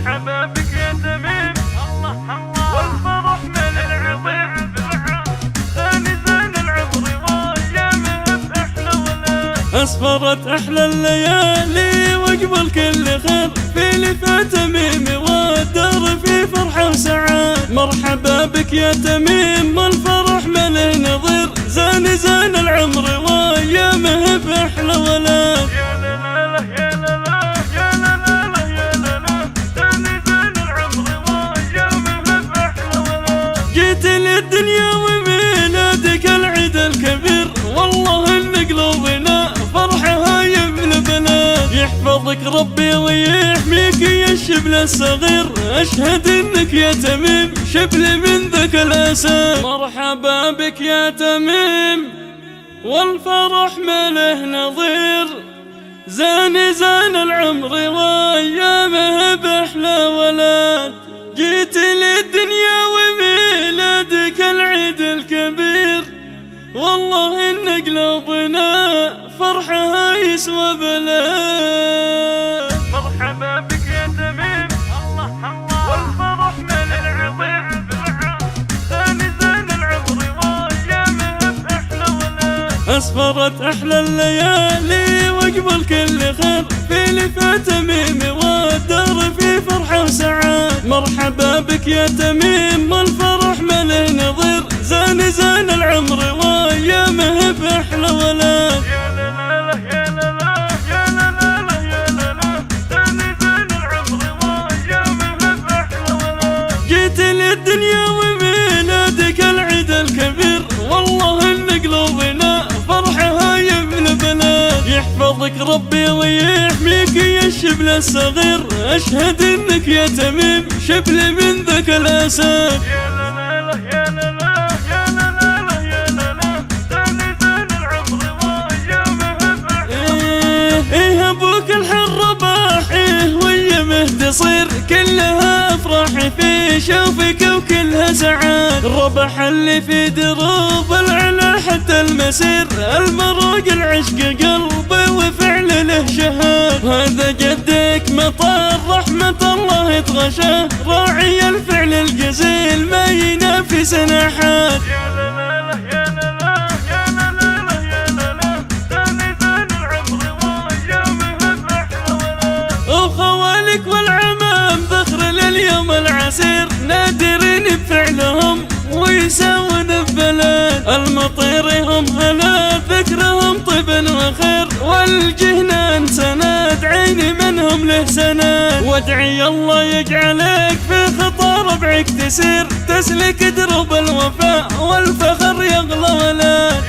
مرحبا بك يا تميم، الله الله والفرح من العظيم، ثاني زين العمر وايامه باحلى ولاد. أسفرت أحلى الليالي وقبل كل خير، في لفا تميم والدار في فرحة وسعاد. مرحبا بك يا تميم والفرح مله نظير، زين العمر وايامه باحلى ولاد. يا لا لا يا لا لا يا لا لا يا لا لا، ثاني زين العمر وايامه باحلى ولاد. جيت للدنيا وميلادك العيد الكبير، والله ان قلوبنا فرحة هاي من بلاد. يحفظك ربي ويحميك يا الشبل الصغير، اشهد انك يا تميم شبل من ذاك الاسد. مرحبا بك يا تميم والفرح ماله نظير، زين العمر وايامه باحلى ولاد. جيت للدنيا وميلادك العيد الكبير، والله ان قلوبنا فرحة يسوى بلاد. مرحبا بك يا تميم، الله الله والفرح من العظيم، ثاني زين العمر وايامه باحلى ولاد. أسفرت أحلى الليالي وقبل كل خير، في لفا تميم والدار في فرحة وسعاد. مرحبا بك يا تميم والفرح مله نظير، زين العمر وايامه باحلى ولاد. يا لا لا يا لا لا يا لا لا يا لا لا، ثاني زين العمر وايامه باحلى ولاد. جيت للدنيا وميلادك العيد الكبير، والله ان قلوبنا فرحة هاي من بلاد. يحفظك ربي ويحميك يا الشبل الصغير، اشهد انك يا تميم شبل من ذاك الاسد. يا لا لا يا لا لا يا لا لا يا لا لا، ثاني زين العمر وايامه باحلى. ايه ابوك الحر باحيه ويمه تصير، كلها افراح في شوفك وكلها سعاد. ربح اللي في دروب العلا حتى المسير، المروق العشق قلبي وفعل له شهاد. هذا جدك مطر رحمة الله يتغشاه، راعي الفعل الجزيل ما ينافس نحات. يا لا لا يا لا لا يا لا لا يا لا لا، ثاني زين العمر وايامه باحلى ولاد. وخوالك والعمام ذخر لليوم العسير، نادرين بفعلهم ويساون ببلاد. المطير هم هلا ذكرهم طيب وخير، والجهنان سند عيني منهم له سند. وادعي الله يجعلك في خطى ربعك تسير، تسلك دروب الوفاء والفخر يغلى ولاد.